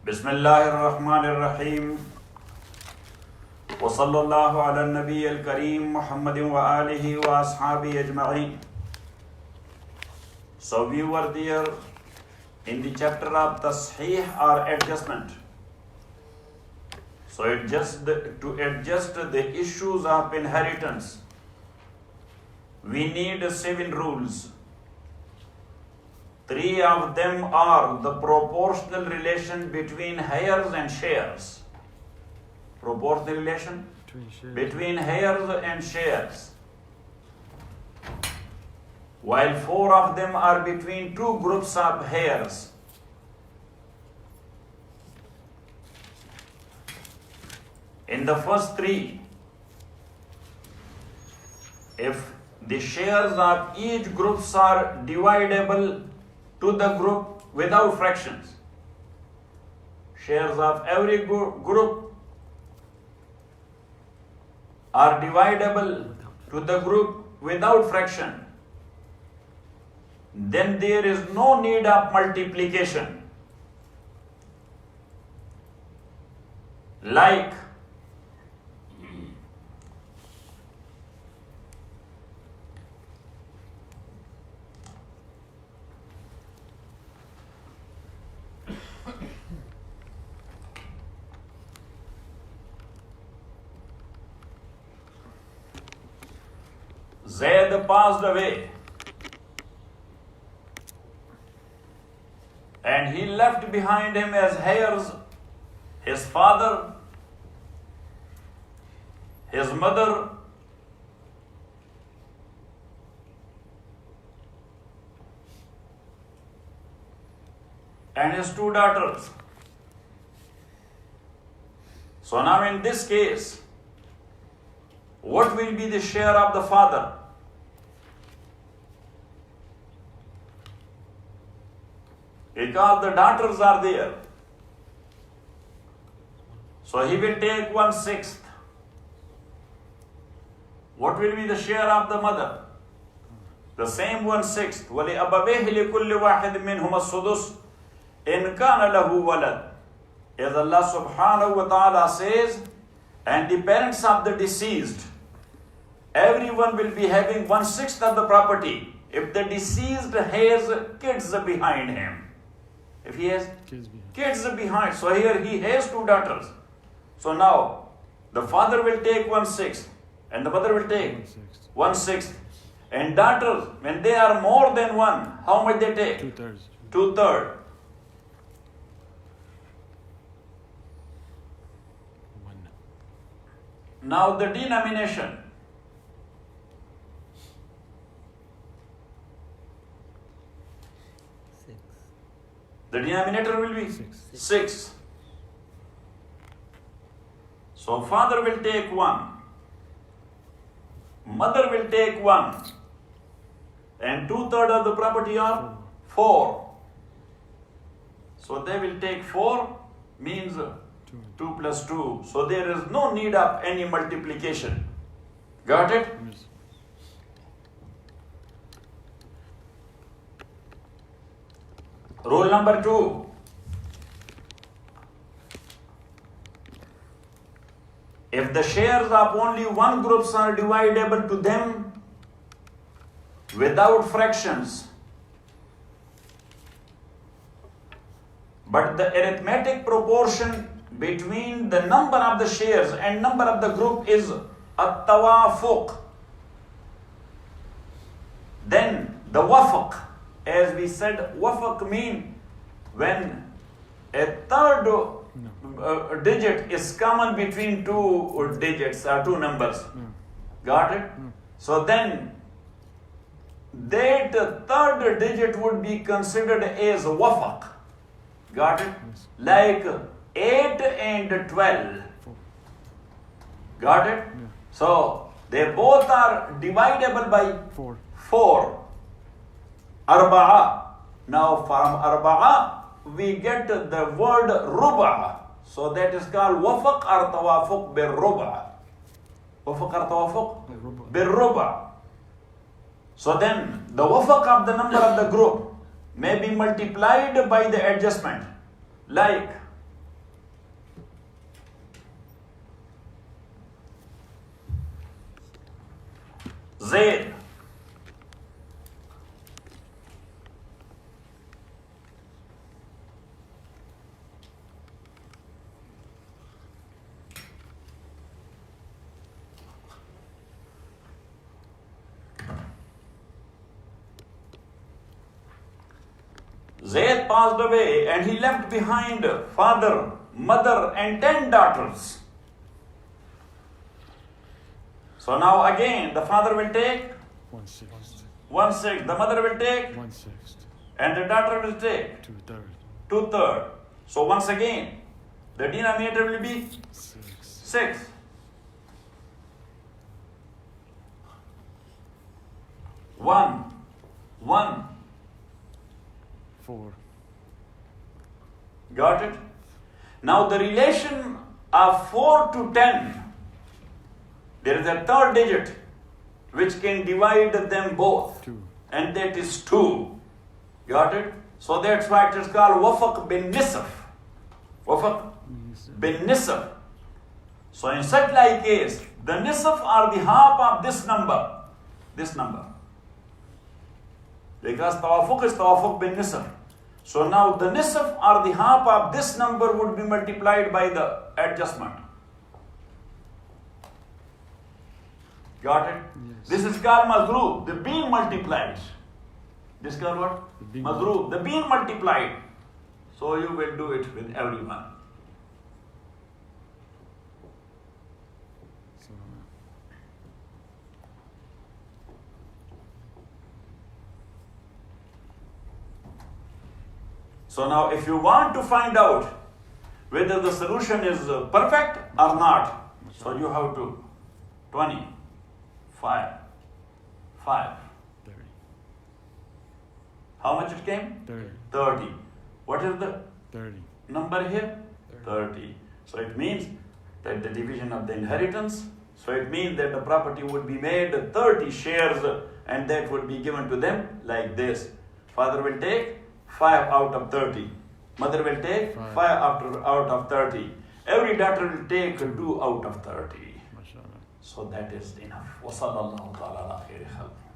بسم الله الرحمن الرحيم وصلى الله على النبي الكريم محمد وآله وأصحابه أجمعين. So we were there in the chapter of Tasheeh or adjustment. So to adjust the issues of inheritance, we need 7 rules. 3 of them are the proportional relation between heirs and shares. Proportional relation between heirs and shares. While 4 of them are between 2 groups of heirs. In the first 3, if the shares of each groups are dividable to the group without fractions, shares of every group are dividable to the group without fraction, then there is no need of multiplication. Like Zaid passed away and he left behind him as heirs his father, his mother, and his 2 daughters. So now in this case, what will be the share of the father? Because the daughters are there, so he will take 1/6. What will be the share of the mother? The same 1/6. وَلِأَبَوَيْهِ لِكُلِّ وَاحِدٍ مِّنْهُمَا السُّدُسُ إِنْ كَانَ لَهُ وَلَدٌ. As Allah subhanahu wa ta'ala says, and the parents of the deceased, everyone will be having 1/6 of the property if the deceased has kids behind him. If he has kids behind, so here he has 2 daughters. So now the father will take 1/6 and the mother will take 1/6. And daughters, when they are more than 1, how much they take? 2/3. 2/3. Now the denomination. The denominator will be 6. So father will take 1, mother will take 1, and 2/3 of the property are 4. So they will take 4, means 2 plus 2. So there is no need of any multiplication. Got it? Yes. Rule number 2. If the shares of only one group are dividable to them without fractions, but the arithmetic proportion between the number of the shares and number of the group is at-tawafuq, then the wafaq, as we said, wafaq mean when a third digit is common between 2 digits or 2 numbers. Got it? So then that third digit would be considered as wafaq. Got it? Like 8 and 12. Got it? So they both are dividable by 4. Arba'a. Now from Arba'a we get the word ruba. So that is called wafaq or tawafuq bil ruba. Wafaq or tawafuq bil ruba. So then the wafaq of the number of the group may be multiplied by the adjustment. Like Zayd. Zayd passed away and he left behind father, mother and 10 daughters. So now again the father will take 1/6. 1/6, the mother will take 1/6. and the daughter will take 2/3. 2/3. So once again the denominator will be 6. 6. 1, 1. 4. Got it? Now the relation of 4 to 10, there is a third digit which can divide them both. 2. And that is 2. Got it? So that's why it is called Wafaq bin Nisf. Wafaq bin Nisf. So in such like case, the Nisf are the half of this number. This number. Because Tawafuq is Tawafuq bin Nisf. So now the Nisf or the half of this number would be multiplied by the adjustment. Got it? Yes. This is called Mazroob, the being multiplied. This is called what? The being Mazroob, the being multiplied. So you will do it with everyone. So, So now if you want to find out whether the solution is perfect or not, so you have to 20, 5, 5. 30. How much it came? 30. 30. What is the 30. number here? 30. So it means that the division of the inheritance, so it means that the property would be made 30 shares and that would be given to them like this. Father will take 5 out of 30. Mother will take 5 out of 30. Every daughter will take 2 out of 30. MashaAllah. So that is enough. وَصَلَّى اللَّهُ تَعَالَى عَلَى خَيْرِ خَلْقِهِ.